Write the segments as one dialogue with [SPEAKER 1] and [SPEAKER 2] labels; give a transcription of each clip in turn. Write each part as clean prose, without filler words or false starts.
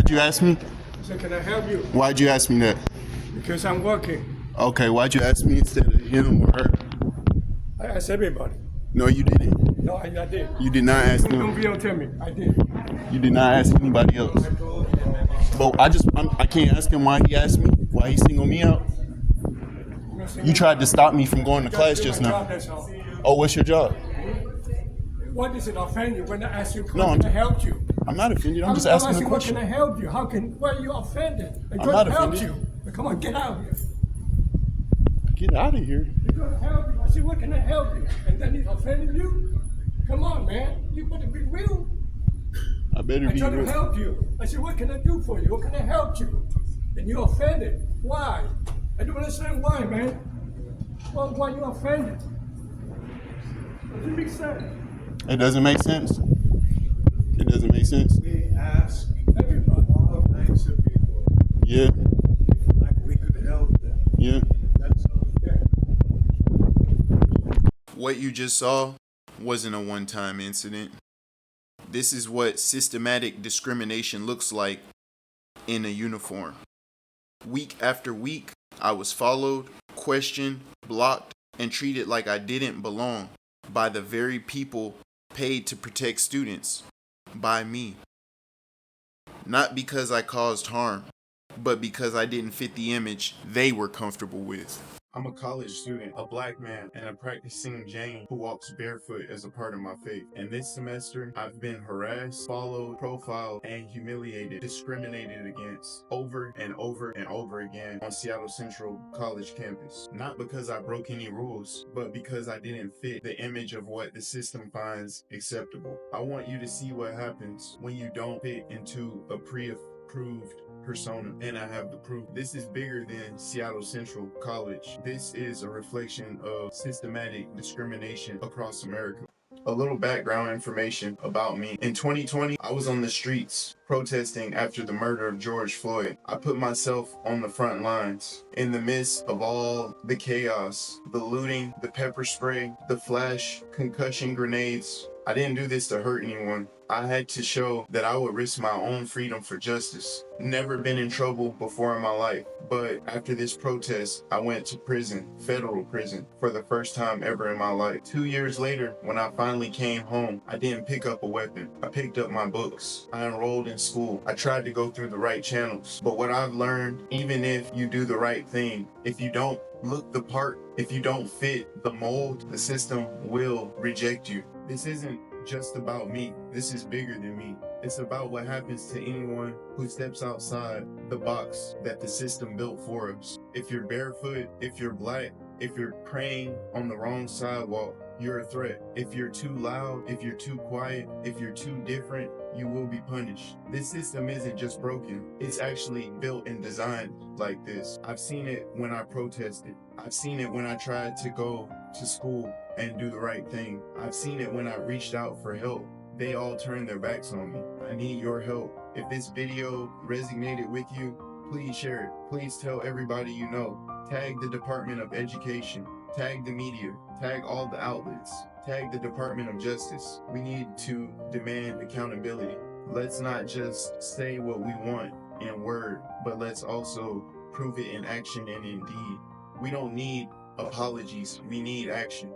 [SPEAKER 1] Why'd you ask me?
[SPEAKER 2] So can I help you?
[SPEAKER 1] Why'd you ask me that?
[SPEAKER 2] Because I'm working.
[SPEAKER 1] Okay, why'd you ask me instead of him or her?
[SPEAKER 2] I asked everybody.
[SPEAKER 1] No, you didn't.
[SPEAKER 2] No, I did.
[SPEAKER 1] You did not ask
[SPEAKER 2] Don't
[SPEAKER 1] them.
[SPEAKER 2] be able to tell me. I did.
[SPEAKER 1] You did not ask anybody else. But I can't ask him why he asked me. Why he singled me out. You tried to stop me from going to class just now. Oh, what's your job?
[SPEAKER 2] What is it offend you when I ask you,
[SPEAKER 1] No,
[SPEAKER 2] can I help you?
[SPEAKER 1] I'm not offended. I'm just asking a question.
[SPEAKER 2] What can I help you? Why are you offended? I'm
[SPEAKER 1] not
[SPEAKER 2] trying to help
[SPEAKER 1] offended.
[SPEAKER 2] you. Come on, get out of here.
[SPEAKER 1] Get out of here.
[SPEAKER 2] I'm trying to help you. I said, what can I help you? And then he's offending you? Come on, man. You better be real.
[SPEAKER 1] I better
[SPEAKER 2] I'm
[SPEAKER 1] be
[SPEAKER 2] trying to
[SPEAKER 1] real.
[SPEAKER 2] help you. I said, what can I do for you? What can I help you? And you're offended. Why? I don't understand why, man. Well, why you offended? Doesn't make sense.
[SPEAKER 1] It doesn't make sense. It doesn't make sense.
[SPEAKER 3] We ask
[SPEAKER 2] Everybody.
[SPEAKER 3] all kinds of people,
[SPEAKER 1] Yeah.
[SPEAKER 3] like we could help them.
[SPEAKER 1] Yeah.
[SPEAKER 3] That's all.
[SPEAKER 2] Yeah.
[SPEAKER 1] What you just saw wasn't a one-time incident. This is what systematic discrimination looks like in a uniform. Week after week, I was followed, questioned, blocked, and treated like I didn't belong by the very people paid to protect students, by me. Not because I caused harm, but because I didn't fit the image they were comfortable with. I'm a college student, a black man, and a practicing Jain who walks barefoot as a part of my faith. And this semester, I've been harassed, followed, profiled, and humiliated, discriminated against over and over and over again on Seattle Central College campus. Not because I broke any rules, but because I didn't fit the image of what the system finds acceptable. I want you to see what happens when you don't fit into a pre-approved persona, and I have the proof. This is bigger than Seattle Central College. This is a reflection of systematic discrimination across America. A little background information about me. In 2020, I was on the streets protesting after the murder of George Floyd. I put myself on the front lines in the midst of all the chaos, the looting, the pepper spray, the flash, concussion grenades. I didn't do this to hurt anyone. I had to show that I would risk my own freedom for justice. Never been in trouble before in my life, but after this protest, I went to prison, federal prison, for the first time ever in my life. 2 years later, when I finally came home, I didn't pick up a weapon. I picked up my books. I enrolled in school. I tried to go through the right channels. But what I've learned, even if you do the right thing, if you don't look the part, if you don't fit the mold, the system will reject you. This isn't just about me. This is bigger than me. It's about what happens to anyone who steps outside the box that the system built for us. If you're barefoot, if you're black, if you're praying on the wrong sidewalk, you're a threat. If you're too loud, if you're too quiet, if you're too different, you will be punished. This system isn't just broken. It's actually built and designed like this. I've seen it when I protested. I've seen it when I tried to go to school and do the right thing. I've seen it when I reached out for help. They all turned their backs on me. I need your help. If this video resonated with you, please share it. Please tell everybody you know. Tag the Department of Education. Tag the media. Tag all the outlets. Tag the Department of Justice. We need to demand accountability. Let's not just say what we want in word, but let's also prove it in action and in deed. We don't need apologies. We need action.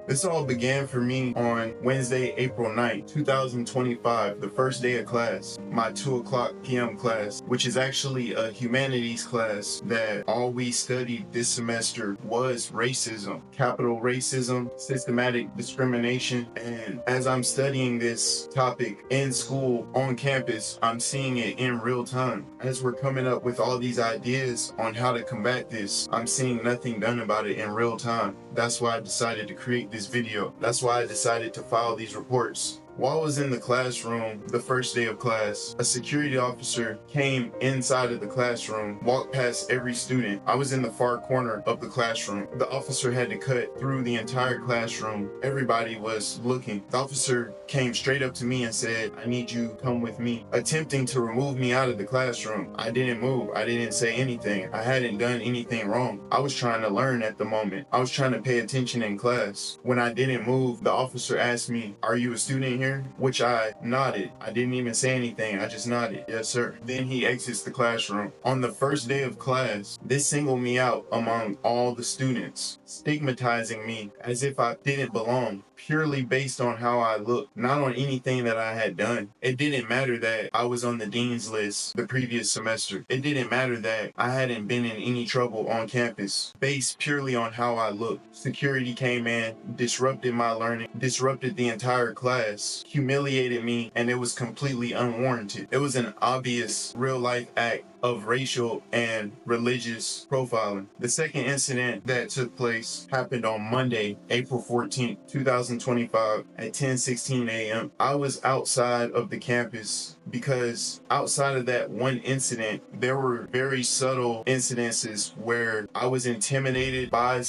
[SPEAKER 1] This all began for me on Wednesday, April 9th, 2025, the first day of class, my 2:00 p.m. class, which is actually a humanities class that all we studied this semester was racism, capital racism, systematic discrimination. And as I'm studying this topic in school, on campus, I'm seeing it in real time. As we're coming up with all these ideas on how to combat this, I'm seeing nothing done about it in real time. That's why I decided to create this video. That's why I decided to file these reports. While I was in the classroom the first day of class, a security officer came inside of the classroom, walked past every student. I was in the far corner of the classroom. The officer had to cut through the entire classroom. Everybody was looking. The officer came straight up to me and said, "I need you to come with me," attempting to remove me out of the classroom. I didn't move. I didn't say anything. I hadn't done anything wrong. I was trying to learn at the moment. I was trying to pay attention in class. When I didn't move, the officer asked me, "Are you a student here?" here? Which I nodded. I didn't even say anything. I just nodded. Yes, sir. Then he exits the classroom. On the first day of class, this singled me out among all the students, stigmatizing me as if I didn't belong, purely based on how I looked, not on anything that I had done. It didn't matter that I was on the dean's list the previous semester. It didn't matter that I hadn't been in any trouble on campus, based purely on how I looked. Security came in, disrupted my learning, disrupted the entire class, humiliated me, and it was completely unwarranted. It was an obvious real-life act of racial and religious profiling. The second incident that took place happened on Monday, April 14th, 2025 at 10:16 a.m. I was outside of the campus because outside of that one incident, there were very subtle incidences where I was intimidated by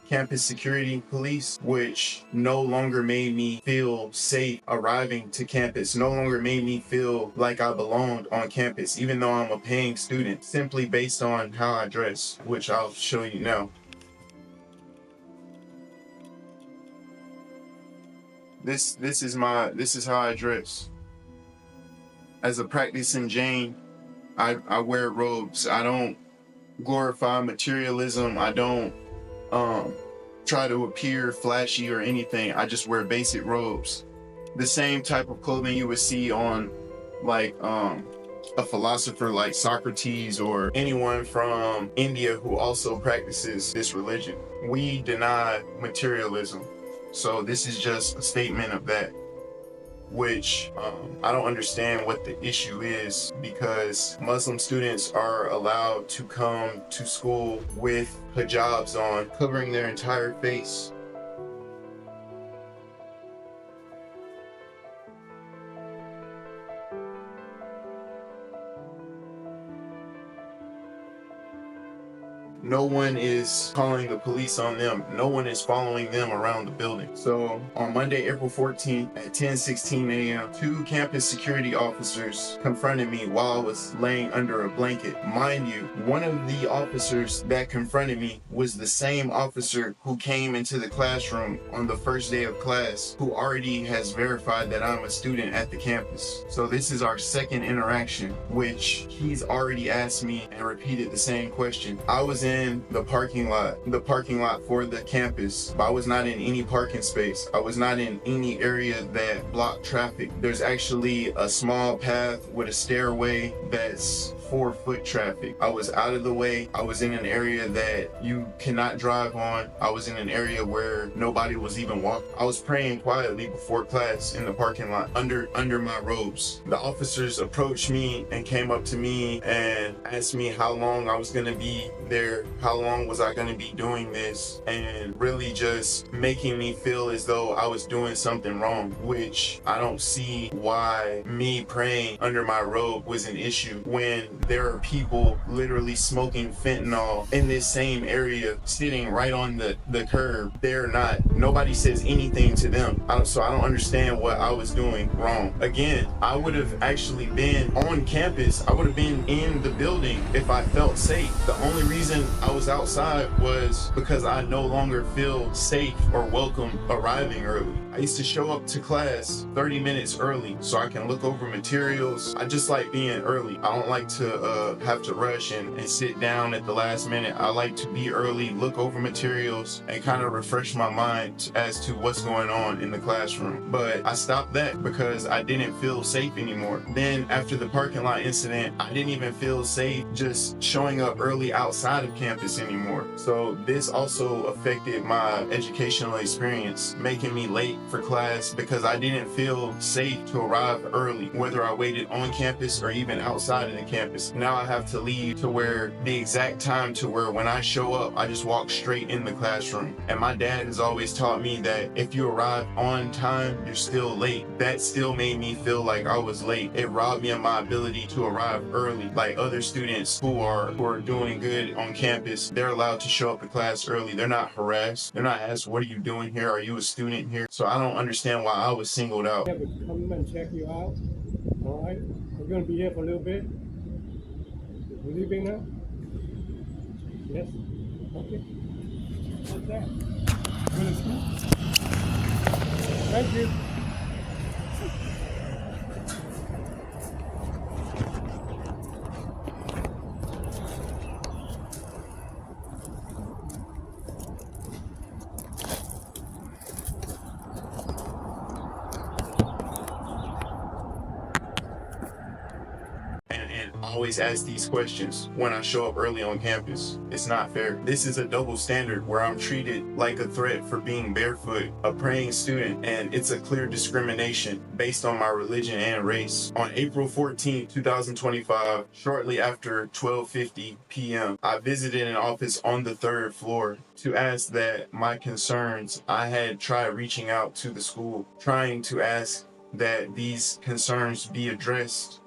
[SPEAKER 1] campus security police, which no longer made me feel safe arriving to campus, no longer made me feel like I belonged on campus, even though I'm a paying student, simply based on how I dress, which I'll show you now. This is how I dress. As a practicing Jain, I wear robes. I don't glorify materialism. I don't try to appear flashy or anything. I just wear basic robes. The same type of clothing you would see on like a philosopher like Socrates or anyone from India who also practices this religion. We deny materialism. So this is just a statement of that, which I don't understand what the issue is, because Muslim students are allowed to come to school with hijabs on, covering their entire face. No one is calling the police on them. No one is following them around the building. So on Monday, April 14th at 10:16 a.m., 2 campus security officers confronted me while I was laying under a blanket. Mind you, one of the officers that confronted me was the same officer who came into the classroom on the first day of class, who already has verified that I'm a student at the campus. So this is our second interaction, which he's already asked me and repeated the same question. I was in the parking lot for the campus, but I was not in any parking space. I was not in any area that blocked traffic. There's actually a small path with a stairway that's 4-foot traffic. I was out of the way. I was in an area that you cannot drive on. I was in an area where nobody was even walking. I was praying quietly before class in the parking lot under my robes. The officers approached me and came up to me and asked me how long I was going to be there, how long was I going to be doing this, and really just making me feel as though I was doing something wrong, which I don't see why me praying under my robe was an issue when there are people literally smoking fentanyl in this same area, sitting right on the curb. Nobody says anything to them. So I don't understand what I was doing wrong. Again, I would have actually been on campus. I would have been in the building if I felt safe. The only reason I was outside was because I no longer feel safe or welcome arriving early. I used to show up to class 30 minutes early so I can look over materials. I just like being early. I don't like to have to rush and sit down at the last minute. I like to be early, look over materials, and kind of refresh my mind as to what's going on in the classroom. But I stopped that because I didn't feel safe anymore. Then after the parking lot incident, I didn't even feel safe just showing up early outside of campus anymore. So this also affected my educational experience, making me late for class because I didn't feel safe to arrive early, whether I waited on campus or even outside of the campus. Now I have to leave to where the exact time to where when I show up, I just walk straight in the classroom. And my dad has always taught me that if you arrive on time, you're still late. That still made me feel like I was late. It robbed me of my ability to arrive early. Like other students who are doing good on campus, they're allowed to show up to class early. They're not harassed. They're not asked, what are you doing here? Are you a student here? So I don't understand why I was singled out.
[SPEAKER 2] Yeah, but come and check you out. All right, we're gonna be here for a little bit. We're leaving now. Yes. Okay. What's that? Going to school? Thank you.
[SPEAKER 1] always ask these questions when I show up early on campus. It's not fair. This is a double standard where I'm treated like a threat for being barefoot, a praying student, and it's a clear discrimination based on my religion and race. On April 14, 2025, shortly after 12:50 p.m., I visited an office on the 3rd floor to ask that my concerns. I had tried reaching out to the school, trying to ask that these concerns be addressed,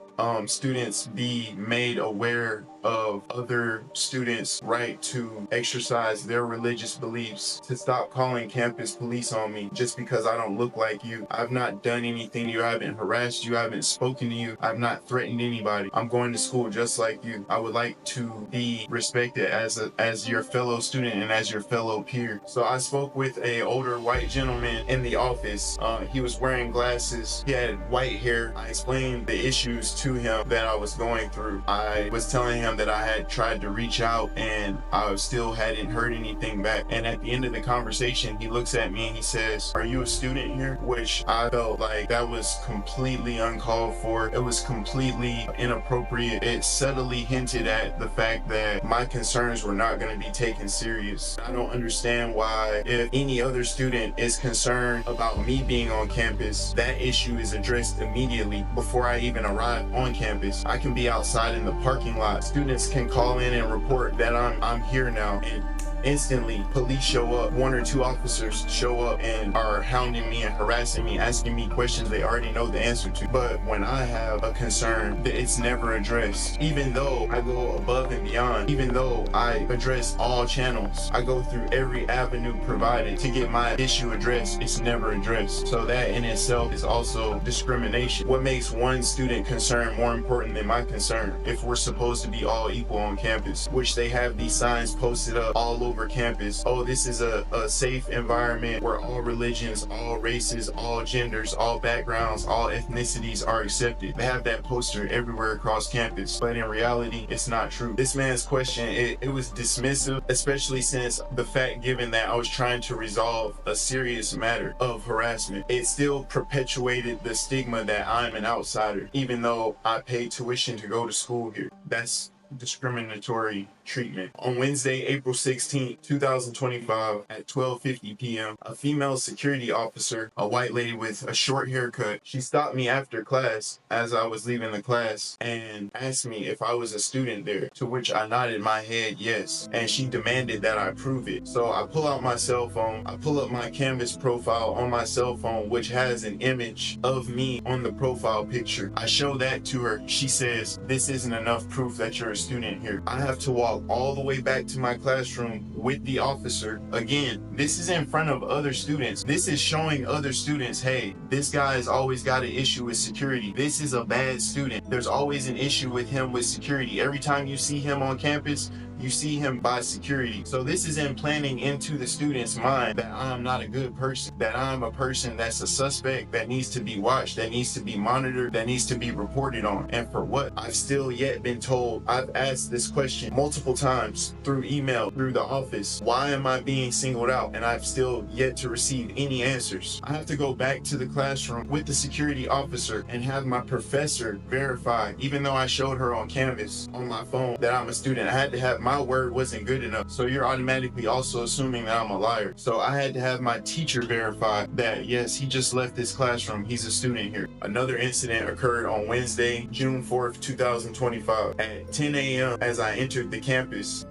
[SPEAKER 1] students be made aware of other students' right to exercise their religious beliefs, to stop calling campus police on me just because I don't look like you. I've not done anything to you. I haven't harassed you. I haven't spoken to you. I've not threatened anybody. I'm going to school just like you. I would like to be respected as your fellow student and as your fellow peer. So I spoke with an older white gentleman in the office. He was wearing glasses. He had white hair. I explained the issues to him that I was going through. I was telling him that I had tried to reach out and I still hadn't heard anything back. And at the end of the conversation, he looks at me and he says, "Are you a student here?" Which I felt like that was completely uncalled for. It was completely inappropriate. It subtly hinted at the fact that my concerns were not going to be taken serious. I don't understand why, if any other student is concerned about me being on campus, that issue is addressed immediately before I even arrive on campus. I can be outside in the parking lot. Students can call in and report that I'm here now, and instantly police show up. 1 or 2 officers show up and are hounding me and harassing me, asking me questions they already know the answer to. But when I have a concern, it's never addressed. Even though I go above and beyond, even though I address all channels, I go through every avenue provided to get my issue addressed, it's never addressed. So that in itself is also discrimination. What makes one student concern more important than my concern if we're supposed to be all equal on campus, which they have these signs posted up all over campus? Oh, this is a safe environment where all religions, all races, all genders, all backgrounds, all ethnicities are accepted. They have that poster everywhere across campus, but in reality, it's not true. This man's question, it was dismissive, especially since the fact given that I was trying to resolve a serious matter of harassment. It still perpetuated the stigma that I'm an outsider, even though I paid tuition to go to school here. That's discriminatory treatment. On Wednesday, April 16, 2025 at 12:50 p.m., a female security officer, a white lady with a short haircut, she stopped me after class as I was leaving the class and asked me if I was a student there, to which I nodded my head yes, and she demanded that I prove it. So I pull out my cell phone, I pull up my Canvas profile on my cell phone, which has an image of me on the profile picture. I show that to her. She says, "This isn't enough proof that you're a student here." I have to walk all the way back to my classroom with the officer. Again, this is in front of other students. This is showing other students, hey, this guy's always got an issue with security. This is a bad student. There's always an issue with him with security. Every time you see him on campus, you see him by security. So this is implanting into the student's mind that I'm not a good person, that I'm a person that's a suspect, that needs to be watched, that needs to be monitored, that needs to be reported on. And for what? I've still yet been told. I've asked this question multiple times through email, through the office. Why am I being singled out? And I've still yet to receive any answers. I have to go back to the classroom with the security officer and have my professor verify, even though I showed her on Canvas on my phone that I'm a student. I had to have my word wasn't good enough. So you're automatically also assuming that I'm a liar. So I had to have my teacher verify that, yes, he just left this classroom. He's a student here. Another incident occurred on Wednesday, June 4th, 2025 at 10 a.m. as I entered the campus.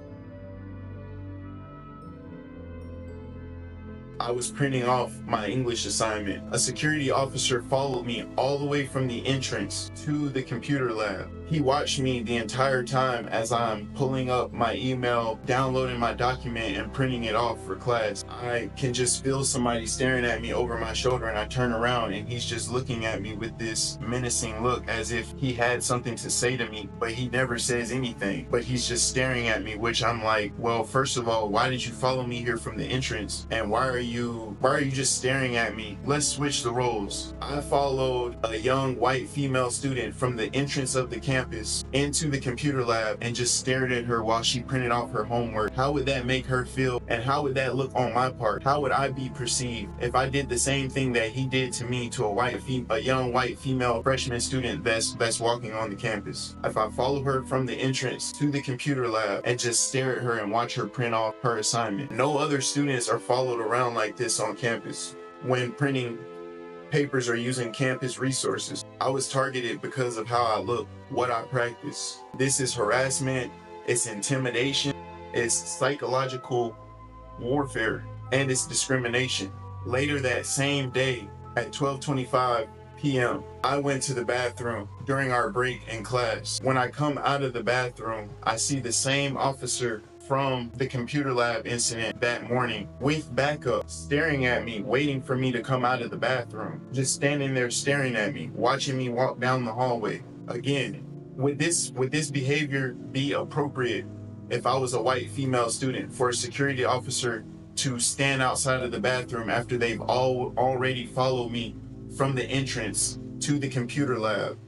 [SPEAKER 1] I was printing off my English assignment. A security officer followed me all the way from the entrance to the computer lab. He watched me the entire time as I'm pulling up my email, downloading my document, and printing it off for class. I can just feel somebody staring at me over my shoulder, and I turn around and he's just looking at me with this menacing look as if he had something to say to me, but he never says anything. But he's just staring at me, which I'm like, well, first of all, why did you follow me here from the entrance? And why are you just staring at me? Let's switch the roles. I followed a young white female student from the entrance of the campus into the computer lab and just stared at her while she printed off her homework. How would that make her feel? And how would that look on my part? How would I be perceived if I did the same thing that he did to me to a young white female freshman student that's walking on the campus? If I follow her from the entrance to the computer lab and just stare at her and watch her print off her assignment. No other students are followed around like this on campus when printing papers or using campus resources. I was targeted because of how I look, what I practice. This is harassment, it's intimidation, it's psychological warfare, and it's discrimination. Later that same day at 12:25 p.m., I went to the bathroom during our break in class. When I come out of the bathroom, I see the same officer from the computer lab incident that morning with backup staring at me, waiting for me to come out of the bathroom, just standing there staring at me, watching me walk down the hallway. Again, would this behavior be appropriate if I was a white female student for a security officer to stand outside of the bathroom after they've already followed me from the entrance to the computer lab?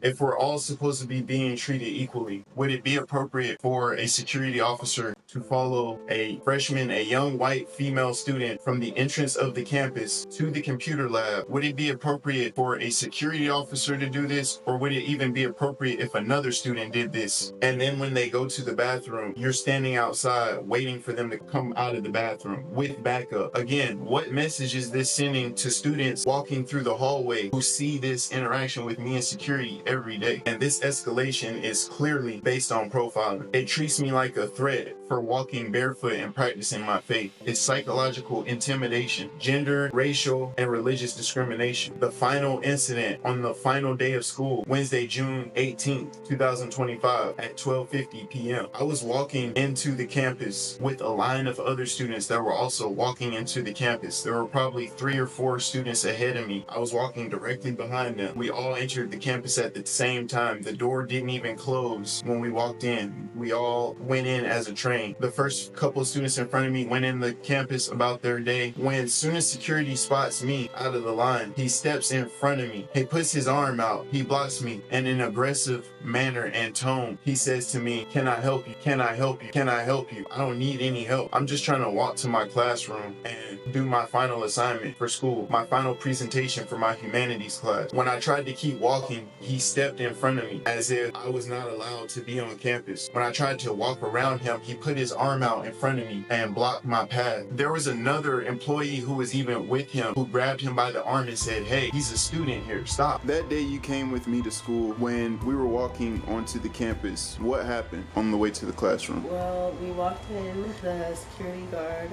[SPEAKER 1] If we're all supposed to be being treated equally, would it be appropriate for a security officer to follow a freshman, a young white female student from the entrance of the campus to the computer lab? Would it be appropriate for a security officer to do this? Or would it even be appropriate if another student did this? And then when they go to the bathroom, you're standing outside waiting for them to come out of the bathroom with backup. Again, what message is this sending to students walking through the hallway who see this interaction with me and security every day? And this escalation is clearly based on profiling. It treats me like a threat for walking barefoot and practicing my faith. It's psychological intimidation, gender, racial, and religious discrimination. The final incident on the final day of school, Wednesday, June 18th, 2025 at 12:50 p.m. I was walking into the campus with a line of other students that were also walking into the campus. There were probably 3 or 4 students ahead of me. I was walking directly behind them. We all entered the campus at the same time. The door didn't even close when we walked in. We all went in as a train. The first couple of students in front of me went in the campus about their day. When as soon as security spots me out of the line, he steps in front of me. He puts his arm out. He blocks me. And in an aggressive manner and tone, he says to me, "Can I help you? Can I help you? Can I help you? I don't need any help. I'm just trying to walk to my classroom and do my final assignment for school, my final presentation for my humanities class." When I tried to keep walking, he stepped in front of me as if I was not allowed to be on campus. When I tried to walk around him, he put his arm out in front of me and blocked my path. There was another employee who was even with him who grabbed him by the arm and said, "Hey, he's a student here, stop." That day you came with me to school. When we were walking onto the campus, what happened on the way to the classroom?
[SPEAKER 4] Well, we walked in, the security guard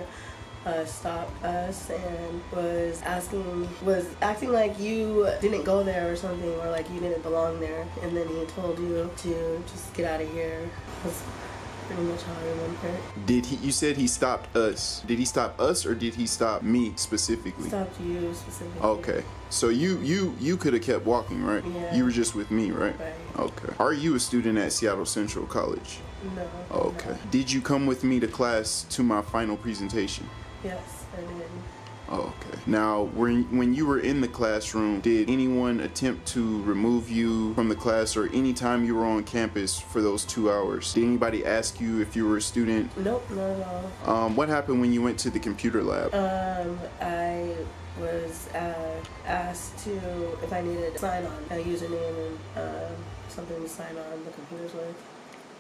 [SPEAKER 4] stopped us and was acting like you didn't go there or something, or like you didn't belong there, and then he told you to just get out of here. That's pretty much how I remember it.
[SPEAKER 1] You said he stopped us. Did he stop us or did he stop me specifically?
[SPEAKER 4] Stopped you specifically.
[SPEAKER 1] Okay. So you could have kept walking, right?
[SPEAKER 4] Yeah.
[SPEAKER 1] You were just with me, right?
[SPEAKER 4] Right.
[SPEAKER 1] Okay. Are you a student at Seattle Central College?
[SPEAKER 4] No.
[SPEAKER 1] Okay.
[SPEAKER 4] No.
[SPEAKER 1] Did you come with me to class to my final presentation?
[SPEAKER 4] Yes, I did.
[SPEAKER 1] Okay. Now, when you were in the classroom, did anyone attempt to remove you from the class, or any time you were on campus for those 2 hours? Did anybody ask you if you were a student?
[SPEAKER 4] Nope, not at all.
[SPEAKER 1] What happened when you went to the computer lab?
[SPEAKER 4] I was asked to if I needed to sign on a username and something to sign on the computers with.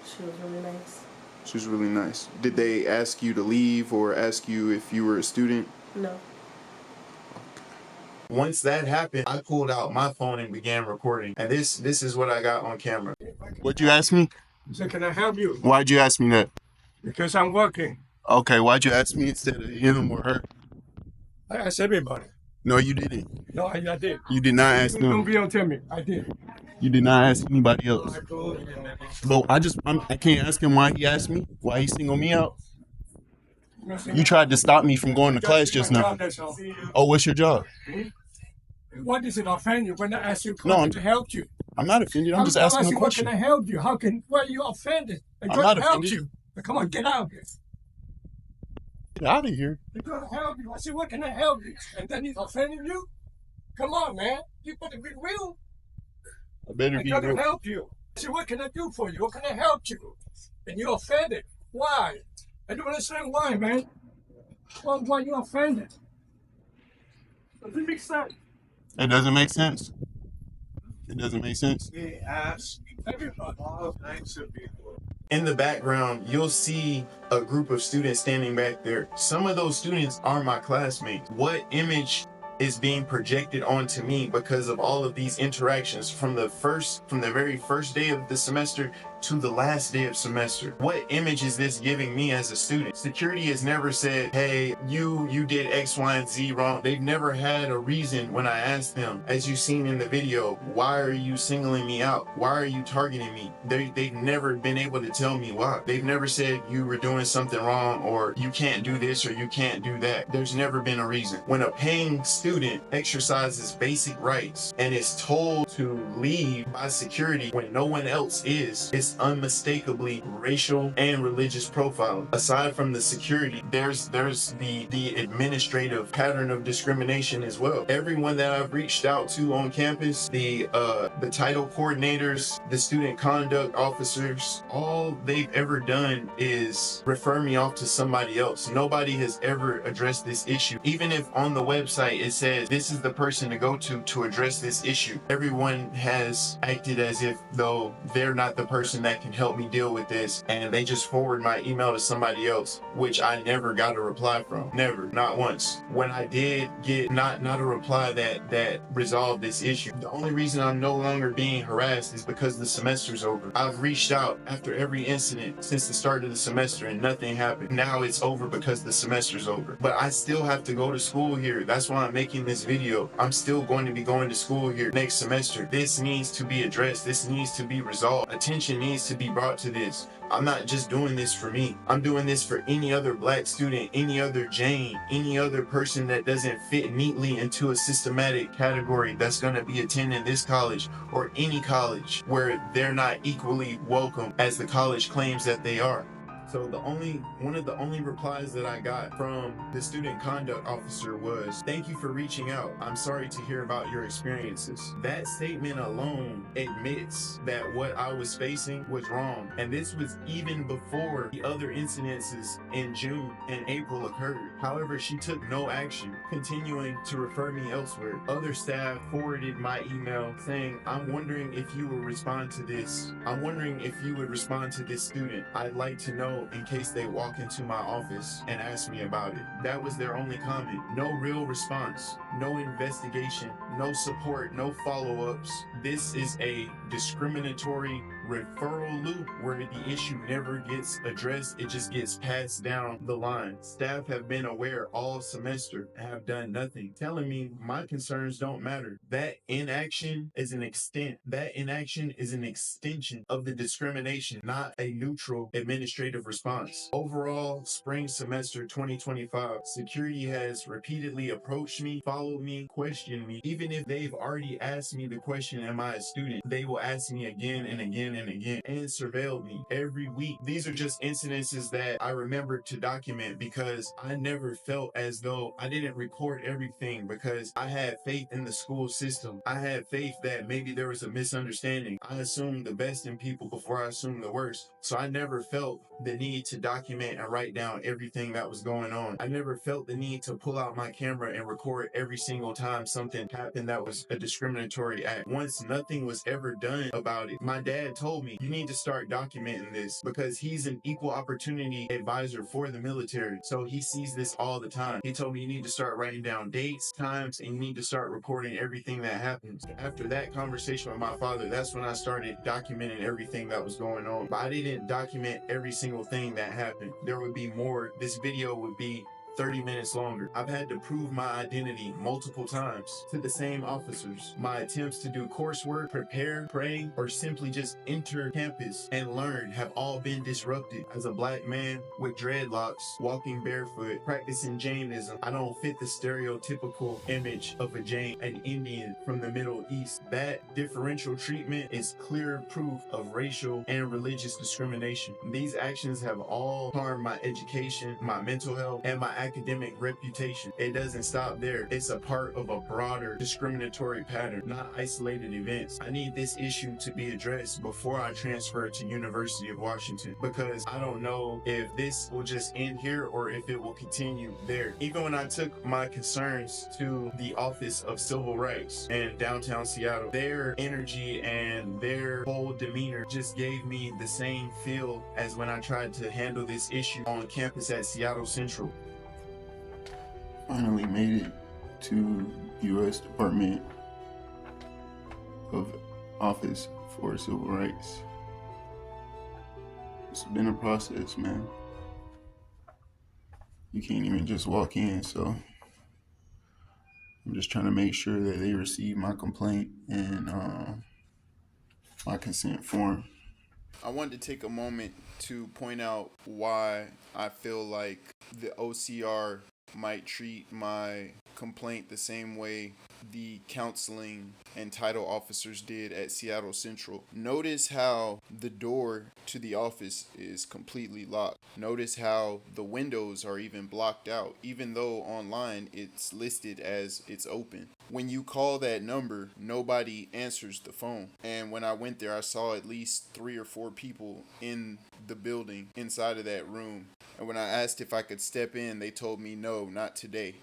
[SPEAKER 4] She was really nice.
[SPEAKER 1] She was really nice. Did they ask you to leave or ask you if you were a student?
[SPEAKER 4] No.
[SPEAKER 1] Once that happened, I pulled out my phone and began recording. And this is what I got on camera. What'd you ask me?
[SPEAKER 2] So can I help you?
[SPEAKER 1] Why'd you ask me that?
[SPEAKER 2] Because I'm working.
[SPEAKER 1] Okay, why'd you ask me instead of him or her?
[SPEAKER 2] I asked everybody.
[SPEAKER 1] No, you didn't.
[SPEAKER 2] No, I did.
[SPEAKER 1] You did not ask
[SPEAKER 2] Don't
[SPEAKER 1] them.
[SPEAKER 2] be on tell me. I did.
[SPEAKER 1] You did not ask anybody else. But I can't ask him why he asked me, why he singled me out. You tried to stop me from going to class just now. Oh, what's your job?
[SPEAKER 2] What does it offend you when I ask you
[SPEAKER 1] No,
[SPEAKER 2] to help you?
[SPEAKER 1] I'm not offended. I'm just asking a question.
[SPEAKER 2] What can I help you? Why are you offended? I'm
[SPEAKER 1] not
[SPEAKER 2] to help
[SPEAKER 1] offended.
[SPEAKER 2] you. Come on, get out of here.
[SPEAKER 1] Get out of here.
[SPEAKER 2] I'm going to help you. I said, what can I help you? And then he's offending you? Come on, man. You better be real.
[SPEAKER 1] I better
[SPEAKER 2] I'm
[SPEAKER 1] be
[SPEAKER 2] going to
[SPEAKER 1] real.
[SPEAKER 2] help you. I said, what can I do for you? What can I help you? And you're offended. Why? I don't understand why, man. Well, why you offended? Does it make sense?
[SPEAKER 1] It doesn't make sense. It doesn't make sense.
[SPEAKER 3] We ask
[SPEAKER 2] Everybody.
[SPEAKER 3] all kinds of people.
[SPEAKER 1] In the background, you'll see a group of students standing back there. Some of those students are my classmates. What image is being projected onto me because of all of these interactions from the very first day of the semester to the last day of semester? What image is this giving me as a student? Security has never said, hey, you did X, Y, and Z wrong. They've never had a reason when I asked them, as you've seen in the video, why are you singling me out? Why are you targeting me? They've never been able to tell me why. They've never said you were doing something wrong or you can't do this or you can't do that. There's never been a reason. When a paying student exercises basic rights and is told to leave by security when no one else is, it's unmistakably racial and religious profiling. Aside from the security, there's the administrative pattern of discrimination as well. Everyone that I've reached out to on campus, the title coordinators, the student conduct officers, all they've ever done is refer me off to somebody else. Nobody has ever addressed this issue. Even if on the website it says this is the person to go to address this issue, everyone has acted as if though they're not the person that can help me deal with this, and they just forward my email to somebody else, which I never got a reply from. Never, not once. When I did get not a reply that resolved this issue, the only reason I'm no longer being harassed is because the semester's over. I've reached out after every incident since the start of the semester and nothing happened. Now it's over because the semester's over. But I still have to go to school here. That's why I'm making this video. I'm still going to be going to school here next semester. This needs to be addressed. This needs to be resolved. Attention needs to be brought to this. I'm not just doing this for me. I'm doing this for any other black student, any other Jane, any other person that doesn't fit neatly into a systematic category that's going to be attending this college or any college where they're not equally welcome as the college claims that they are. So one of the only replies that I got from the student conduct officer was, "Thank you for reaching out. I'm sorry to hear about your experiences." That statement alone admits that what I was facing was wrong. And this was even before the other incidences in June and April occurred. However, she took no action, continuing to refer me elsewhere. Other staff forwarded my email saying, "I'm wondering if you will respond to this. I'm wondering if you would respond to this student. I'd like to know in case they walk into my office and ask me about it." That was their only comment. No real response, no investigation, no support, no follow-ups. This is a discriminatory referral loop where the issue never gets addressed. It just gets passed down the line. Staff have been aware all semester and have done nothing, telling me my concerns don't matter. That inaction is an extension of the discrimination, not a neutral administrative response. Overall, spring semester 2025, security has repeatedly approached me, followed me, questioned me. Even if they've already asked me the question, am I a student, they will ask me again and again and again, and surveilled me every week. These are just incidences that I remember to document because I never felt as though I didn't record everything, because I had faith in the school system. I had faith that maybe there was a misunderstanding. I assumed the best in people before I assumed the worst. So I never felt the need to document and write down everything that was going on. I never felt the need to pull out my camera and record every single time something happened that was a discriminatory act. Once nothing was ever done about it, my dad told me, you need to start documenting this, because he's an equal opportunity advisor for the military. So he sees this all the time. He told me you need to start writing down dates, times, and you need to start recording everything that happens. After that conversation with my father, that's when I started documenting everything that was going on. But I didn't document every single thing that happened. There would be more. This video would be 30 minutes longer. I've had to prove my identity multiple times to the same officers. My attempts to do coursework, prepare, pray, or simply just enter campus and learn have all been disrupted. As a black man with dreadlocks, walking barefoot, practicing Jainism, I don't fit the stereotypical image of a Jain, an Indian from the Middle East. That differential treatment is clear proof of racial and religious discrimination. These actions have all harmed my education, my mental health, and my
[SPEAKER 5] academic reputation. It doesn't stop there. It's a part of a broader discriminatory pattern, not isolated events. I need this issue to be addressed before I transfer to University of Washington, because I don't know if this will just end here or if it will continue there. Even when I took my concerns to the Office of Civil Rights in downtown Seattle, their energy and their whole demeanor just gave me the same feel as when I tried to handle this issue on campus at Seattle Central.
[SPEAKER 1] Finally made it to U.S. Department of Office for Civil Rights. It's been a process, man. You can't even just walk in, so I'm just trying to make sure that they receive my complaint and my consent form. I wanted to take a moment to point out why I feel like the OCR might treat my complaint the same way the counseling and title officers did at Seattle Central. Notice how the door to the office is completely locked. Notice how the windows are even blocked out, even though online it's listed as it's open. When you call that number, nobody answers the phone. And when I went there, I saw at least 3 or 4 people in the building inside of that room. And when I asked if I could step in, they told me no, not today.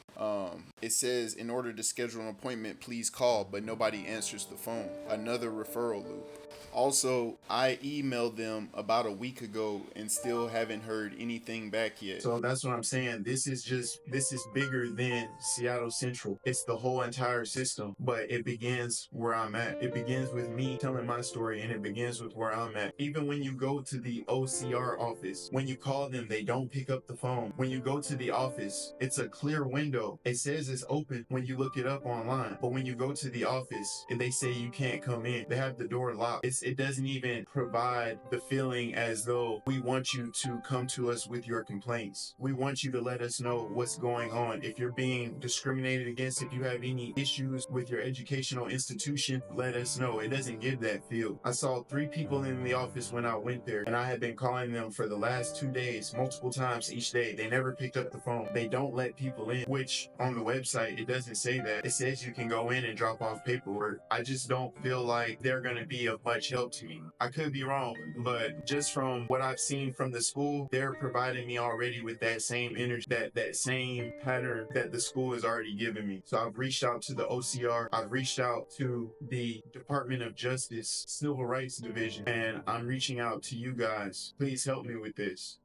[SPEAKER 1] It says, in order to schedule an appointment, please call, but nobody answers the phone. Another referral loop. Also, I emailed them about a week ago and still haven't heard anything back yet.
[SPEAKER 5] So that's what I'm saying. This is bigger than Seattle Central. It's the whole entire system, but it begins where I'm at. It begins with me telling my story, and it begins with where I'm at. Even when you go to the OCR office, when you call them, they don't pick up the phone. When you go to the office, it's a clear window. It says it's open when you look it up online, but when you go to the office and they say you can't come in, they have the door locked. It doesn't even provide the feeling as though we want you to come to us with your complaints. We want you to let us know what's going on. If you're being discriminated against, if you have any issues with your educational institution, let us know. It doesn't give that feel. I saw 3 people in the office when I went there, and I had been calling them for the last 2 days, multiple times each day. They never picked up the phone. They don't let people in, which on the website, it doesn't say that. It says you can go in and drop off paperwork. I just don't feel like they're going to be of much help to me. I could be wrong, but just from what I've seen from the school, they're providing me already with that same energy, that same pattern that the school has already given me. So I've reached out to the OCR, I've reached out to the Department of Justice Civil Rights Division, and I'm reaching out to you guys. Please help me with this.